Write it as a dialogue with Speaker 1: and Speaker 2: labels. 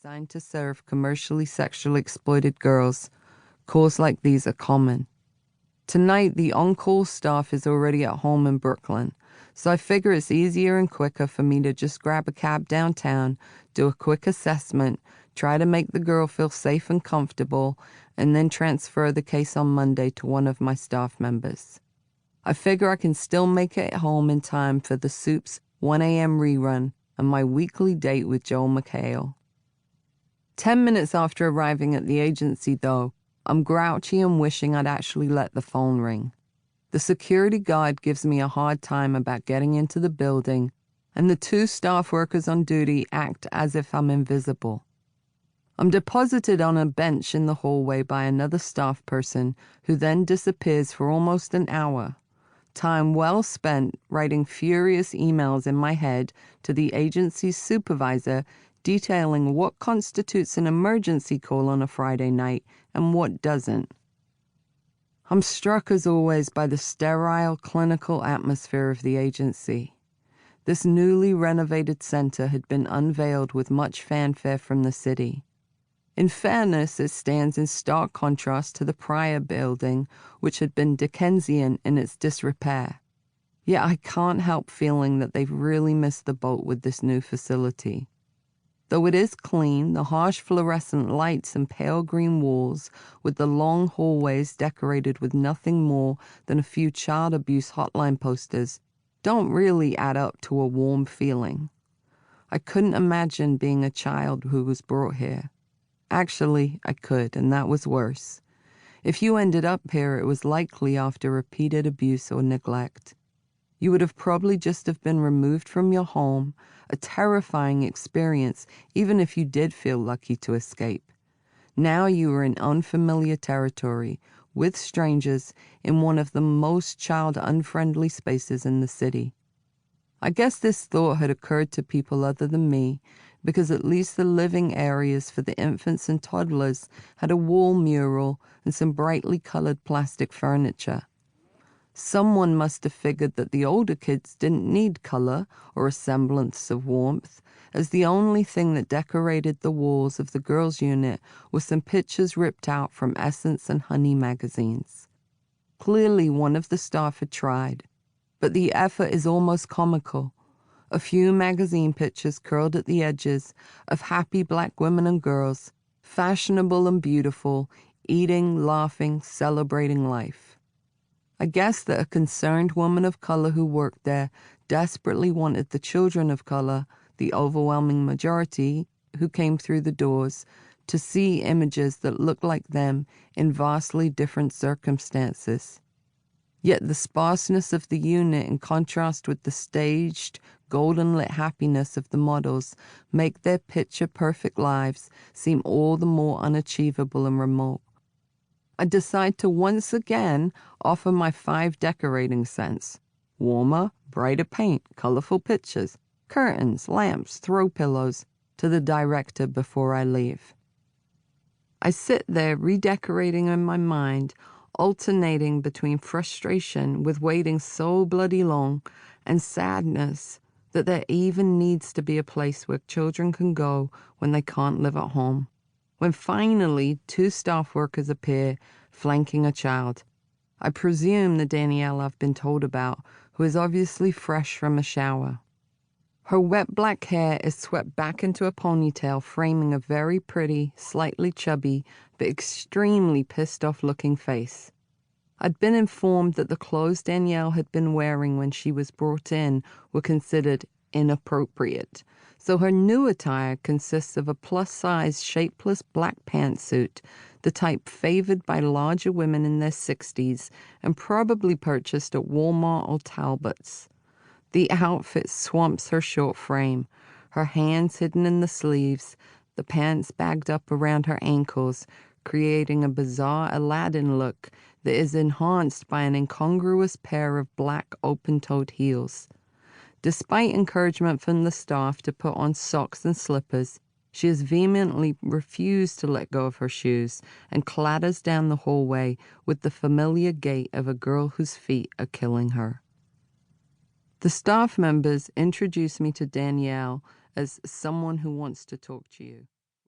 Speaker 1: designed to serve commercially sexually exploited girls. Calls like these are common. Tonight, the on-call staff is already at home in Brooklyn, so I figure it's easier and quicker for me to just grab a cab downtown, do a quick assessment, try to make the girl feel safe and comfortable, and then transfer the case on Monday to one of my staff members. I figure I can still make it home in time for the Soup's 1 a.m. rerun and my weekly date with Joel McHale. 10 minutes after arriving at the agency, though, I'm grouchy and wishing I'd actually let the phone ring. The security guard gives me a hard time about getting into the building, and the 2 staff workers on duty act as if I'm invisible. I'm deposited on a bench in the hallway by another staff person who then disappears for almost an hour. Time well spent writing furious emails in my head to the agency's supervisor detailing what constitutes an emergency call on a Friday night and what doesn't. I'm struck as always by the sterile, clinical atmosphere of the agency. This newly renovated center had been unveiled with much fanfare from the city. In fairness, it stands in stark contrast to the prior building, which had been Dickensian in its disrepair. Yet I can't help feeling that they've really missed the boat with this new facility. Though it is clean, the harsh fluorescent lights and pale green walls, with the long hallways decorated with nothing more than a few child abuse hotline posters, don't really add up to a warm feeling. I couldn't imagine being a child who was brought here. Actually, I could, and that was worse. If you ended up here, it was likely after repeated abuse or neglect. You would have probably just have been removed from your home, a terrifying experience, even if you did feel lucky to escape. Now you were in unfamiliar territory, with strangers, in one of the most child-unfriendly spaces in the city. I guess this thought had occurred to people other than me, because at least the living areas for the infants and toddlers had a wall mural and some brightly colored plastic furniture. Someone must have figured that the older kids didn't need color or a semblance of warmth, as the only thing that decorated the walls of the girls' unit was some pictures ripped out from Essence and Honey magazines. Clearly one of the staff had tried, but the effort is almost comical. A few magazine pictures curled at the edges of happy black women and girls, fashionable and beautiful, eating, laughing, celebrating life. I guess that a concerned woman of color who worked there desperately wanted the children of color, the overwhelming majority who came through the doors, to see images that looked like them in vastly different circumstances. Yet the sparseness of the unit in contrast with the staged, golden-lit happiness of the models make their picture-perfect lives seem all the more unachievable and remote. I decide to once again offer my 5 decorating cents. Warmer, brighter paint, colorful pictures, curtains, lamps, throw pillows, to the director before I leave. I sit there redecorating in my mind, alternating between frustration with waiting so bloody long and sadness that there even needs to be a place where children can go when they can't live at home. When finally 2 staff workers appear, flanking a child. I presume the Danielle I've been told about, who is obviously fresh from a shower. Her wet black hair is swept back into a ponytail, framing a very pretty, slightly chubby, but extremely pissed-off-looking face. I'd been informed that the clothes Danielle had been wearing when she was brought in were considered inappropriate, so her new attire consists of a plus-size, shapeless black pantsuit, the type favored by larger women in their 60s and probably purchased at Walmart or Talbot's. The outfit swamps her short frame, her hands hidden in the sleeves, the pants bagged up around her ankles, creating a bizarre Aladdin look that is enhanced by an incongruous pair of black open-toed heels. Despite encouragement from the staff to put on socks and slippers, she has vehemently refused to let go of her shoes and clatters down the hallway with the familiar gait of a girl whose feet are killing her. The staff members introduce me to Danielle as someone who wants to talk to you.